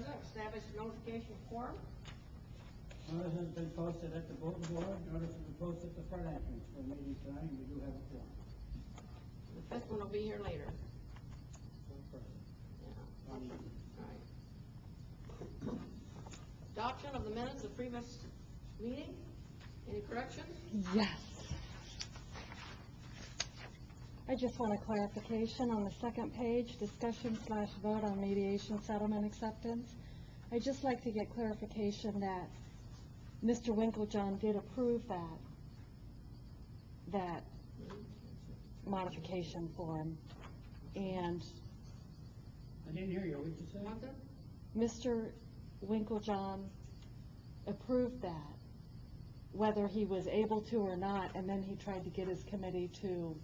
President, establish notification form. Notice has been posted at the bulletin board. Notice has been posted at the front entrance for the meeting tonight. We do have a form. The fifth one will be here later. For the president. Yeah. All right. Adoption of the minutes of previous meeting. Any corrections? Yes. I just want a clarification on the second page, discussion/vote on mediation settlement acceptance. I'd just like to get clarification that Mr. Winklejohn did approve that modification form, and I didn't hear you. What did you say? Martha? Mr. Winklejohn approved that, whether he was able to or not, and then he tried to get his committee to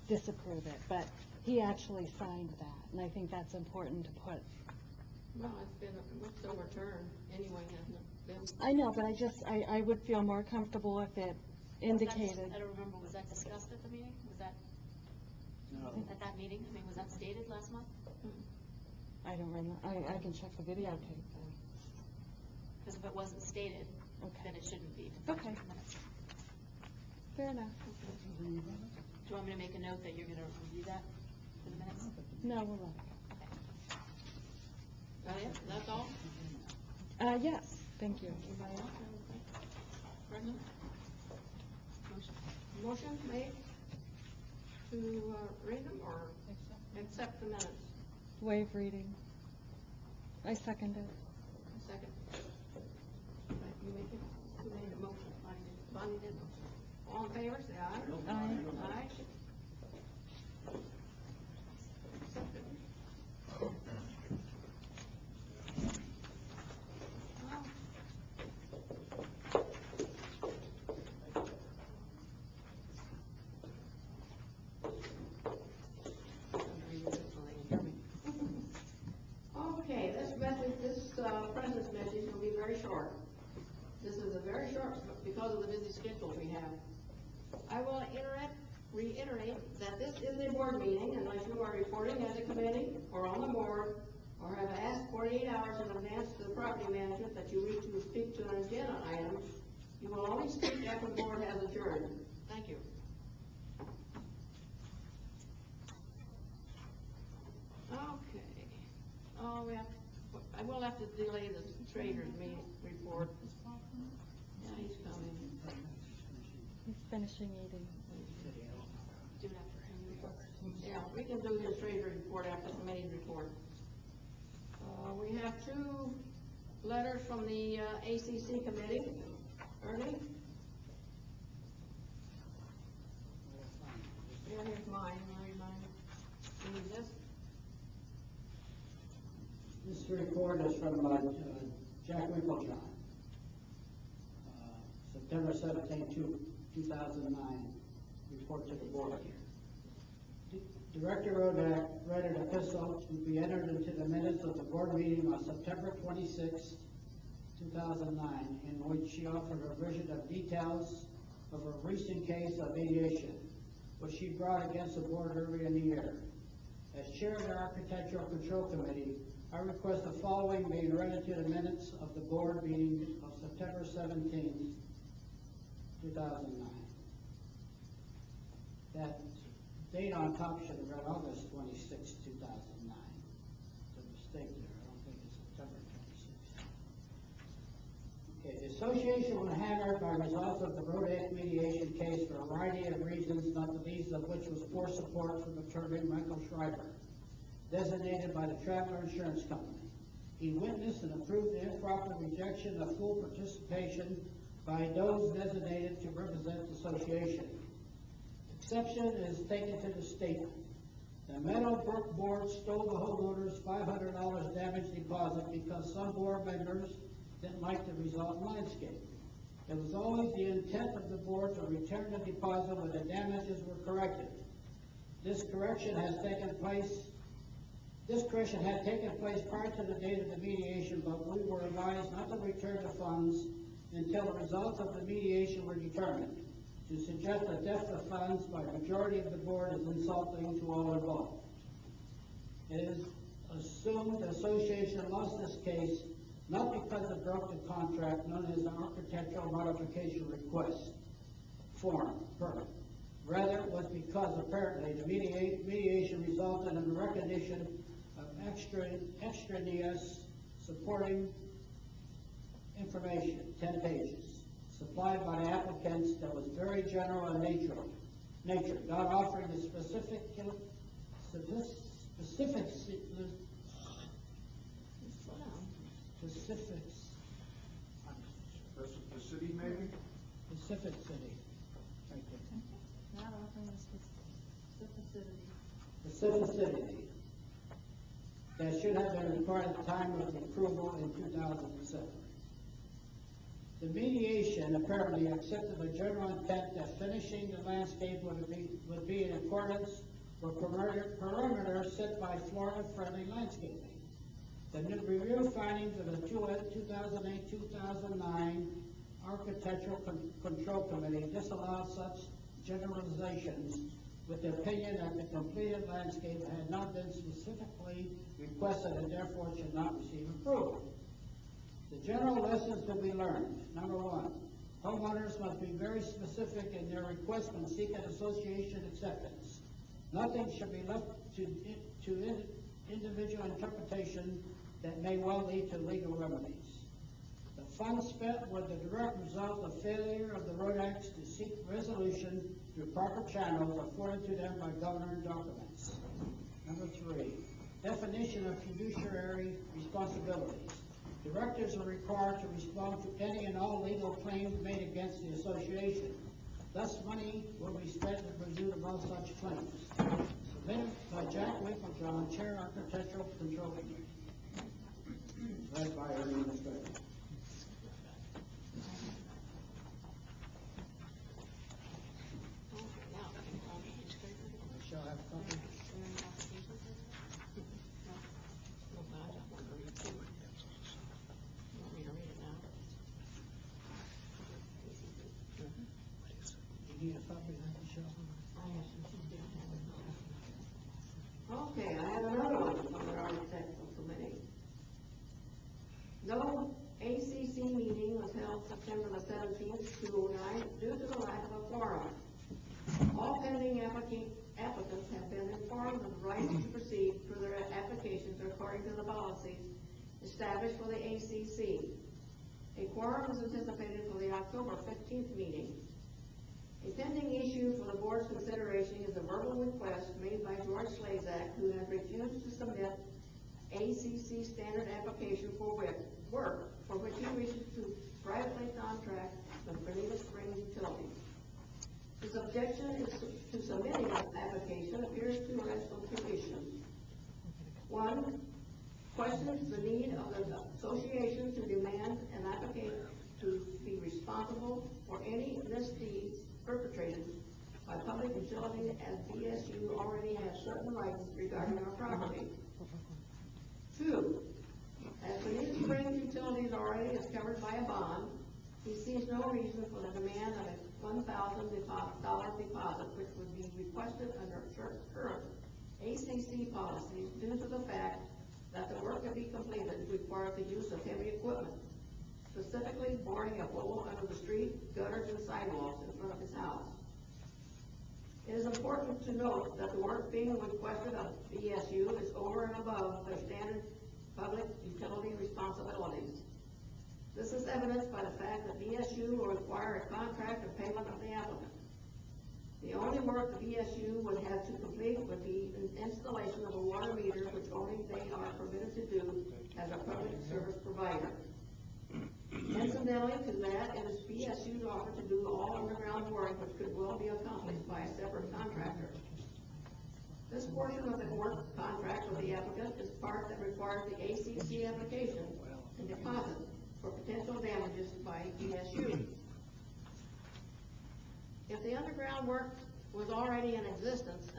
disapprove it, but he actually signed that, and I think that's important to put. Well, it's overturned anyway, hasn't it been? I know, but I would feel more comfortable if it indicated. I don't remember, was that discussed at the meeting? Was that, No. at that meeting? I mean, was that stated last month? I don't remember, I can check the videotape. Because if it wasn't stated, Okay. then it shouldn't be. Okay. Fair enough. Do you want me to make a note that you're gonna review that for the minutes? No, we'll look. That it? That's all? Yes, thank you. Anybody else? President? Motion made to read them or accept the minutes? Waive reading. I second it. Second. You make it? Who made the motion? Bonnie did. All in favor, say aye. Aye. Aye. Accepted. Okay, this president's message will be very short. This is a very short because of the busy schedule we have. I will reiterate that this is a board meeting unless you are reporting as a committee or on the board or have asked 48 hours in advance to the property management that you wish to speak to an agenda item. You will only speak after the board has adjourned. Thank you. Okay. Oh, I will have to delay the treasurer's meeting report. Yeah, he's coming. He's finishing eating. Do it after him. Yeah, we can do his treasurer's report after the committee's report. We have two letters from the ACC committee. Ernie? Yeah, here's mine. Here's mine. You need this? This report is from Jack Winklejohn. September 17, 2009, report to the board. Director Rodak read an epistle to be entered into the minutes of the board meeting on September 26, 2009, in which she offered a version of details of a recent case of mediation, which she brought against the board earlier in the year. As chair of the Architectural Control Committee, I request the following being read into the minutes of the board meeting of September 17, 2009. That date on top should have read August 26, 2009. It's a mistake there. I don't think it's September 26. Okay, the association was hammered by results of the Rodak mediation case for a variety of reasons, not the least of which was poor support from attorney Michael Schreiber, designated by the Traveler Insurance Company. He witnessed and approved the improper rejection of full participation by those designated to represent the association. Exception is taken to the statement. The Meadowbrook board stole the homeowner's $500 damage deposit because some board members didn't like the result landscape. It was always the intent of the board to return the deposit when the damages were corrected. This correction had taken place prior to the date of the mediation, but we were advised not to return the funds until the results of the mediation were determined. To suggest a theft of funds by the majority of the board is insulting to all involved. It is assumed assume the association lost this case not because it broke the contract known as the architectural modification request form, permit. Rather, it was because apparently the mediation resulted in the recognition of extraneous supporting information, 10 pages, supplied by the applicants that was very general in nature, not offering the specifics, The city maybe? specific city, right there. Not offering the Specificity that should have been required at the time of the approval in 2007. The mediation apparently accepted the general intent that finishing the landscape would be in accordance with parameters set by Florida-friendly landscaping. The review findings of the 2008-2009 Architectural Control Committee disallowed such generalizations with the opinion that the completed landscape had not been specifically requested and therefore should not receive approval. The general lessons to be learned. Number one, homeowners must be very specific in their request when seeking association acceptance. Nothing should be left to individual interpretation that may well lead to legal remedies. The funds spent were the direct result of failure of the road acts to seek resolution through proper channels afforded to them by government documents. Number three, definition of fiduciary responsibilities. Directors are required to respond to any and all legal claims made against the association. Thus, money will be spent in pursuit of all such claims. Submitted by Jack Winklejohn, Chair, Architectural Control Committee. Read by our administrator. Shall I have a copy? You need a copy of that, Michelle? Okay, I have another one from the Architectural Committee. No ACC meeting was held September the 17th, 2009 due to the lack of a quorum. All pending applicants have been informed of the right to proceed for their applications according to the policies established for the ACC. A quorum is anticipated for the October 15th meeting. A pending issue for the board's consideration is a verbal request made by George Slazak, who has refused to submit ACC standard application for work for which he wishes to privately contract the Bonita Springs Utilities. His objection to submitting an application appears to rest on two issues. One, questions the need of the association to demand an applicant to be responsible for any misdeeds perpetrated by public utilities, as BSU already has certain rights regarding our property. Two, as Bonita Springs Utilities already is covered by a bond, he sees no reason for the demand of a $1,000 deposit, which would be requested under current ACC policies due to the fact that the work to be completed requires the use of heavy equipment, specifically boring a hole under the street, gutters, and sidewalks in front of his house. It is important to note that the work being requested of BSU is over and above their standard public utility responsibilities. This is evidenced by the fact that BSU will require a contract of payment of the applicant. The only work the BSU would have to complete would be the installation of a water meter, which only they are permitted to do as a public service provider. Incidentally to that, it is BSU's offer to do all underground work, which could well be accomplished by a separate contractor. This portion of the work contract with the applicant is part that requires the ACC application and deposit for potential damages by BSU. If the underground work was already in existence